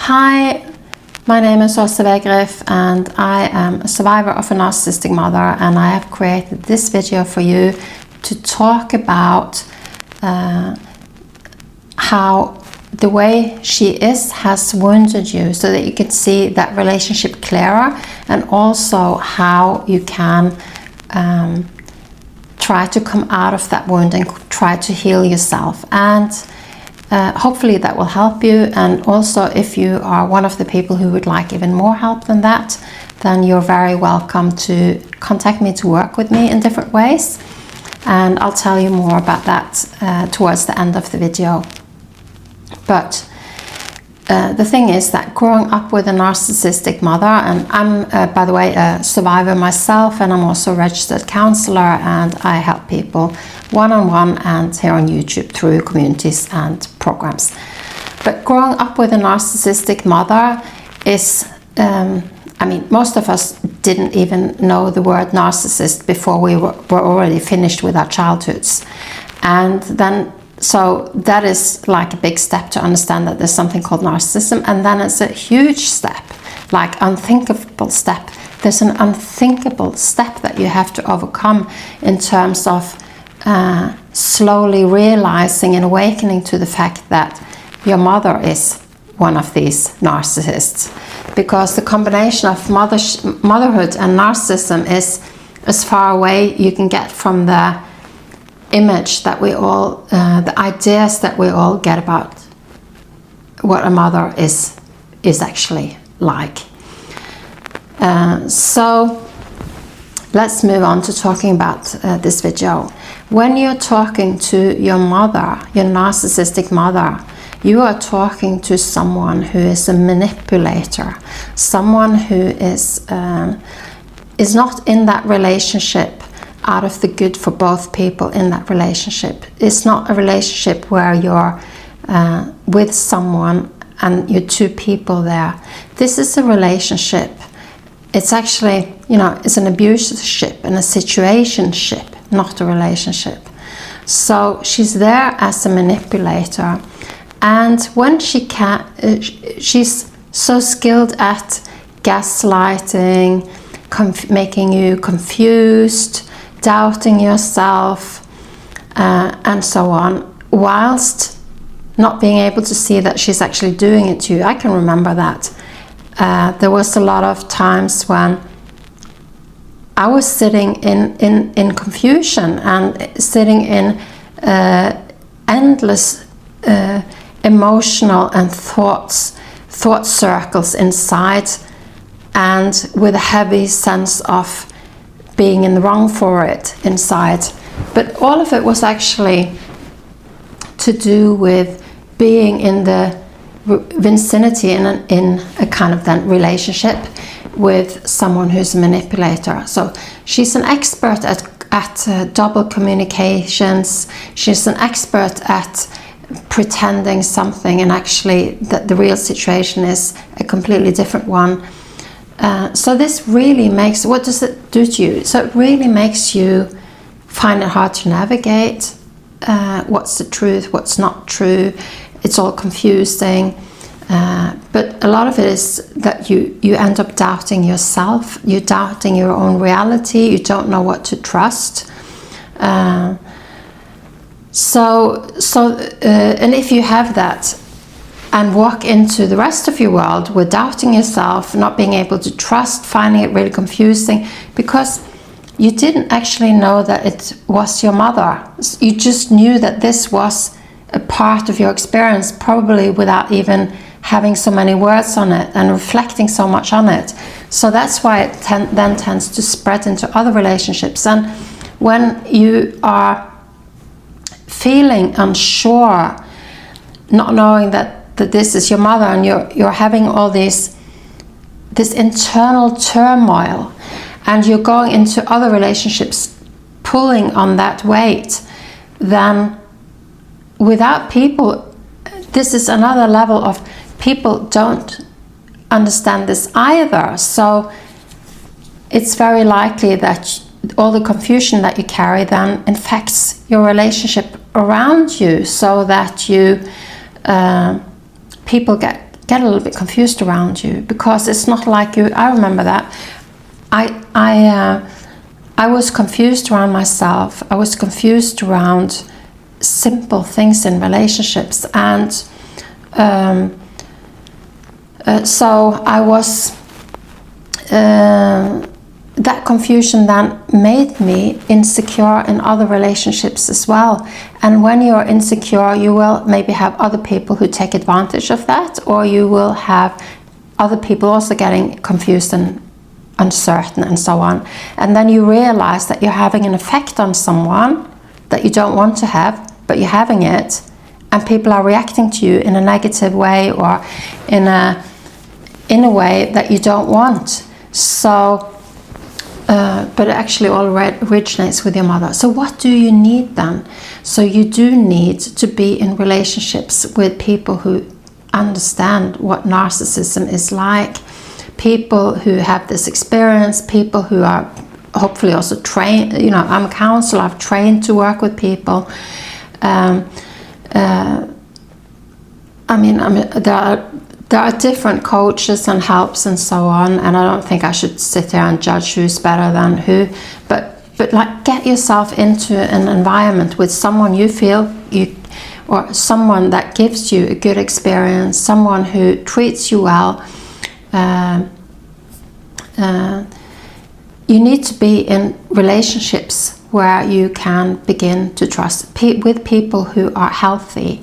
Hi, my name is Åse Vegriff and I am a survivor of a narcissistic mother, and I have created this video for you to talk about how the way she is has wounded you, so that you can see that relationship clearer, and also how you can try to come out of that wound and try to heal yourself. And hopefully that will help you. And also, if you are one of the people who would like even more help than that, then you're very welcome to contact me to work with me in different ways, and I'll tell you more about that towards the end of the video. But the thing is that growing up with a narcissistic mother, and I'm by the way a survivor myself, and I'm also a registered counselor, and I help people one-on-one and here on YouTube through communities and programs. But growing up with a narcissistic mother is, I mean, most of us didn't even know the word narcissist before we were already finished with our childhoods. And then, so that is like a big step to understand that there's something called narcissism. And then it's a huge step, like unthinkable step. There's an unthinkable step that you have to overcome in terms of slowly realizing and awakening to the fact that your mother is one of these narcissists, because the combination of motherhood and narcissism is as far away you can get from the image that we all, the ideas that we all get about what a mother is actually like. So let's move on to talking about this video. When you're talking to your mother, your narcissistic mother, you are talking to someone who is a manipulator, someone who is not in that relationship out of the good for both people in that relationship. It's not a relationship where you're with someone and you're two people there. This is a relationship. It's actually, you know, it's an abusership and a situationship, not a relationship. So she's there as a manipulator, and when she can, she's so skilled at gaslighting, making you confused, doubting yourself, and so on, whilst not being able to see that she's actually doing it to you. I can remember that. There was a lot of times when I was sitting in confusion and sitting in endless emotional and thought circles inside, and with a heavy sense of being in the wrong for it inside. But all of it was actually to do with being in the vicinity in a kind of then relationship with someone who's a manipulator. So she's an expert at double communications. She's an expert at pretending something, and actually that the real situation is a completely different one. So this really makes, what does it do to you? So it really makes you find it hard to navigate. What's the truth? What's not true? It's all confusing. But a lot of it is that you end up doubting yourself. You're doubting your own reality. You don't know what to trust. And if you have that and walk into the rest of your world with doubting yourself, not being able to trust, finding it really confusing, because you didn't actually know that it was your mother. You just knew that this was a part of your experience, probably without even having so many words on it and reflecting so much on it. So that's why it then tends to spread into other relationships. And when you are feeling unsure, not knowing that this is your mother, and you're having all this internal turmoil, and you're going into other relationships pulling on that weight, then without people, this is another level of people don't understand this either. So it's very likely that all the confusion that you carry then infects your relationship around you, so that you people get get a little bit confused around you, because it's not like you. I remember that I was confused around myself. I was confused around simple things in relationships, and so I was. That confusion then made me insecure in other relationships as well. And when you're insecure, you will maybe have other people who take advantage of that, or you will have other people also getting confused and uncertain and so on. And then you realize that you're having an effect on someone that you don't want to have, but you're having it, and people are reacting to you in a negative way, or in a way that you don't want. So but it actually all originates with your mother. So what do you need then? So you do need to be in relationships with people who understand what narcissism is like, people who have this experience, people who are hopefully also trained. You know, I'm a counselor, I've trained to work with people. There are different coaches and helps and so on, and I don't think I should sit there and judge who's better than who, but like, get yourself into an environment with someone you feel or someone that gives you a good experience, someone who treats you well. You need to be in relationships where you can begin to trust with people who are healthy.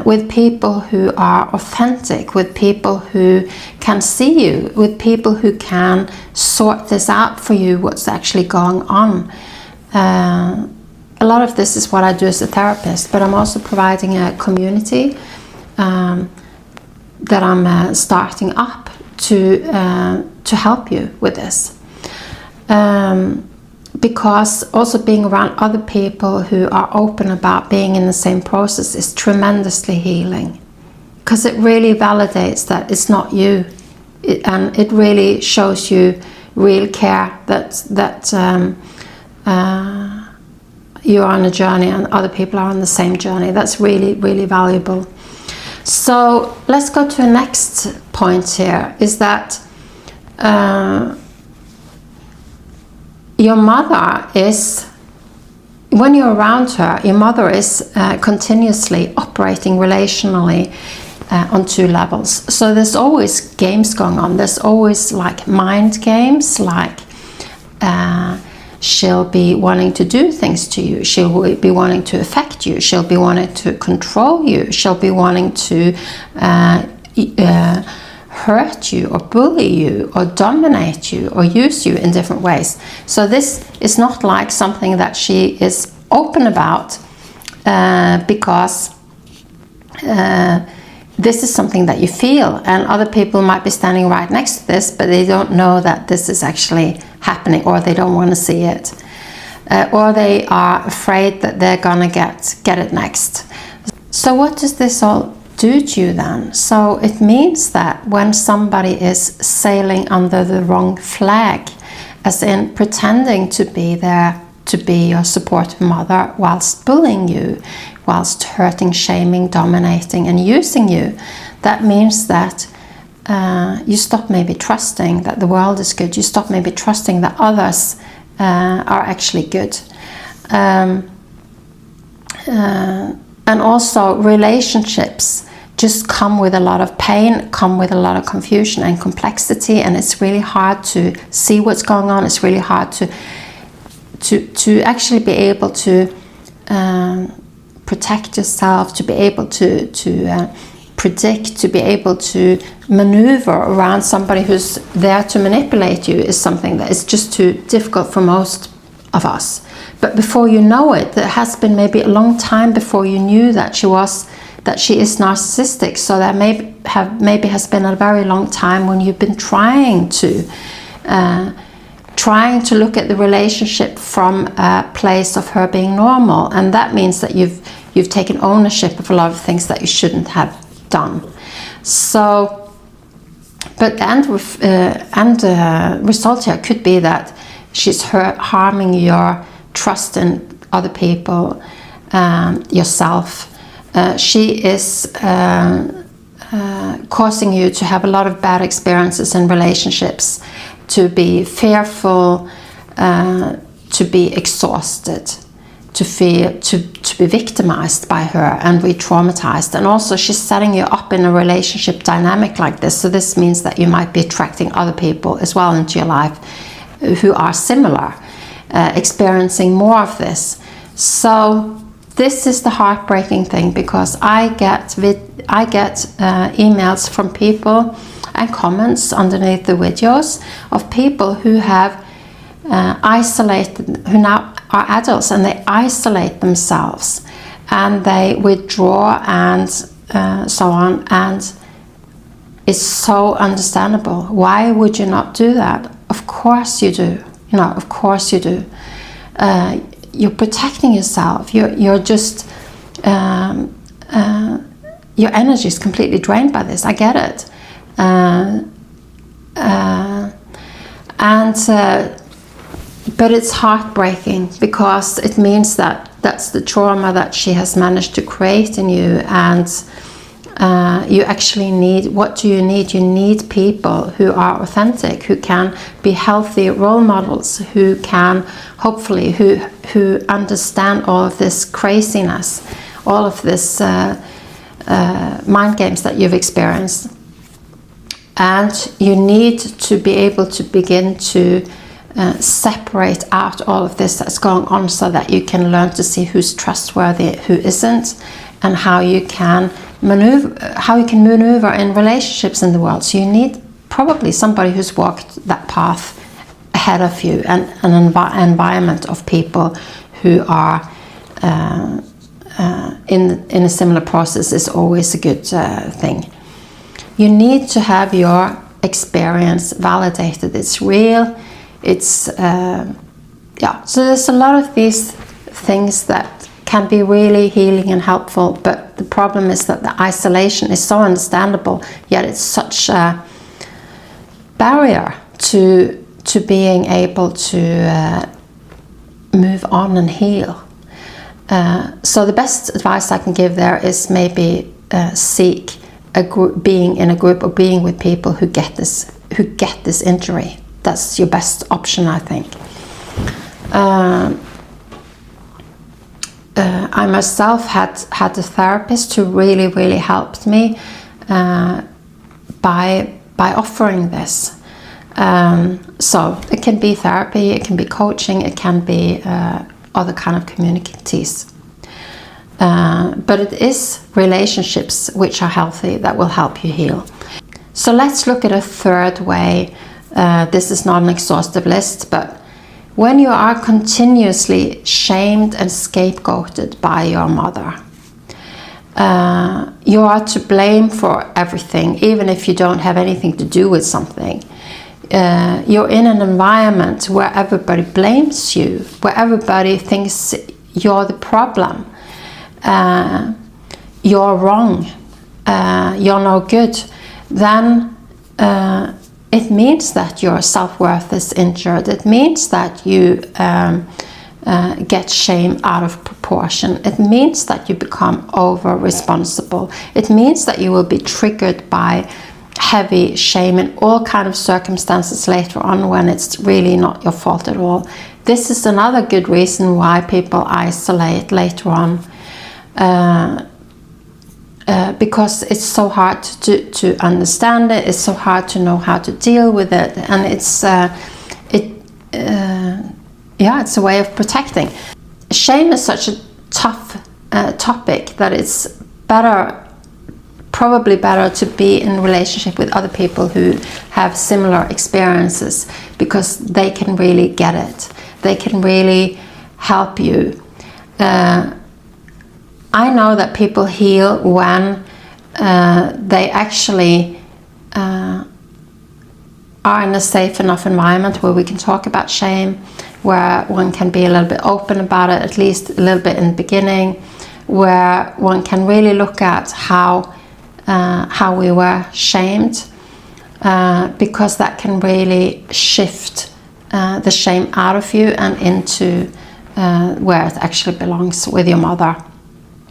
With people who are authentic, with people who can see you, with people who can sort this out for you, what's actually going on. A lot of this is what I do as a therapist, but I'm also providing a community that I'm starting up to help you with this. Because also being around other people who are open about being in the same process is tremendously healing, because it really validates that it's not you, and it really shows you real care that you're on a journey and other people are on the same journey. That's really, really valuable. So let's go to the next point here, is that your mother is, when you're around her, your mother is continuously operating relationally on two levels. So there's always games going on. There's always like mind games, like she'll be wanting to do things to you. She'll be wanting to affect you. She'll be wanting to control you. She'll be wanting to hurt you or bully you or dominate you or use you in different ways. So this is not like something that she is open about, because this is something that you feel, and other people might be standing right next to this, but they don't know that this is actually happening, or they don't want to see it, or they are afraid that they're gonna get it next. So what does this all do to you then? So it means that when somebody is sailing under the wrong flag, as in pretending to be there to be your supportive mother whilst bullying you, whilst hurting, shaming, dominating and using you, that means that you stop maybe trusting that the world is good. You stop maybe trusting that others are actually good. And also relationships just come with a lot of pain, come with a lot of confusion and complexity, and it's really hard to see what's going on. It's really hard to actually be able to protect yourself, to be able to predict, to be able to maneuver around somebody who's there to manipulate you is something that is just too difficult for most of us. But before you know it, there has been maybe a long time before you knew that she is narcissistic. So that maybe has been a very long time when you've been trying to look at the relationship from a place of her being normal, and that means that you've taken ownership of a lot of things that you shouldn't have done. So, but result here could be that she's harming your trust in other people, yourself. She is causing you to have a lot of bad experiences in relationships, to be fearful, to be exhausted, to be victimized by her and re-traumatized. And also she's setting you up in a relationship dynamic like this, so this means that you might be attracting other people as well into your life who are similar, experiencing more of this. So this is the heartbreaking thing, because I get emails from people and comments underneath the videos of people who have isolated, who now are adults, and they isolate themselves and they withdraw and so on, and it's so understandable. Why would you not do that? Of course you do. You know, of course you do. You're protecting yourself. You're just your energy is completely drained by this. I get it. But it's heartbreaking, because it means that that's the trauma that she has managed to create in you, and you actually need, what do you need? You need people who are authentic, who can be healthy role models, who can hopefully, who understand all of this craziness, all of this mind games that you've experienced. And you need to be able to begin to separate out all of this that's going on, so that you can learn to see who's trustworthy, who isn't, and how you can maneuver in relationships in the world. So you need probably somebody who's walked that path ahead of you, and an environment of people who are in a similar process is always a good thing. You need to have your experience validated. It's real. It's yeah. So there's a lot of these things that can be really healing and helpful, but the problem is that the isolation is so understandable, yet it's such a barrier to being able to move on and heal. So the best advice I can give there is maybe seek a group, being in a group or being with people who get this injury. That's your best option, I think. I myself had a therapist who really helped me by offering this. So it can be therapy, it can be coaching, it can be other kind of communities. But it is relationships which are healthy that will help you heal. So let's look at a third way. This is not an exhaustive list, but when you are continuously shamed and scapegoated by your mother, you are to blame for everything, even if you don't have anything to do with something. You're in an environment where everybody blames you, where everybody thinks you're the problem, you're wrong, you're no good. Then it means that your self-worth is injured. It means that you get shame out of proportion. It means that you become over-responsible. It means that you will be triggered by heavy shame in all kind of circumstances later on, when it's really not your fault at all. This is another good reason why people isolate later on. Because it's so hard to understand it, it's so hard to know how to deal with it, and it's it's a way of protecting. Shame is such a tough topic that it's probably better to be in a relationship with other people who have similar experiences, because they can really get it. They can really help you. I know that people heal when they actually are in a safe enough environment where we can talk about shame, where one can be a little bit open about it, at least a little bit in the beginning, where one can really look at how we were shamed, because that can really shift the shame out of you and into where it actually belongs, with your mother.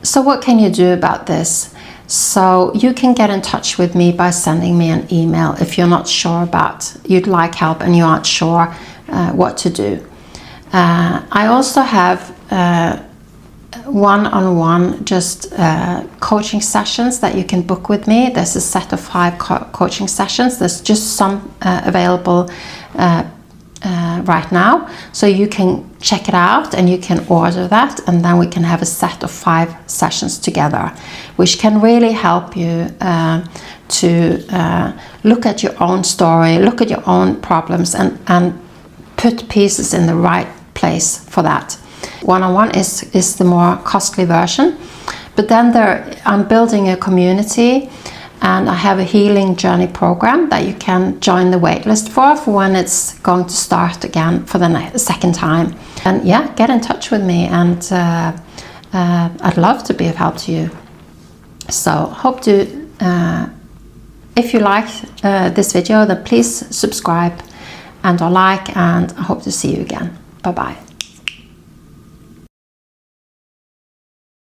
So what can you do about this? So you can get in touch with me by sending me an email if you're not sure about, you'd like help and you aren't sure what to do. I also have one-on-one just coaching sessions that you can book with me. There's a set of 5 coaching sessions. There's just some available right now, so you can check it out and you can order that, and then we can have a set of 5 sessions together, which can really help you to look at your own story, look at your own problems, and put pieces in the right place for that. One-on-one is the more costly version, but then I'm building a community, and I have a healing journey program that you can join the waitlist for when it's going to start again for the second time. And yeah, get in touch with me, and I'd love to be of help to you. So hope to, if you liked this video, then please subscribe and or like, and I hope to see you again. Bye bye.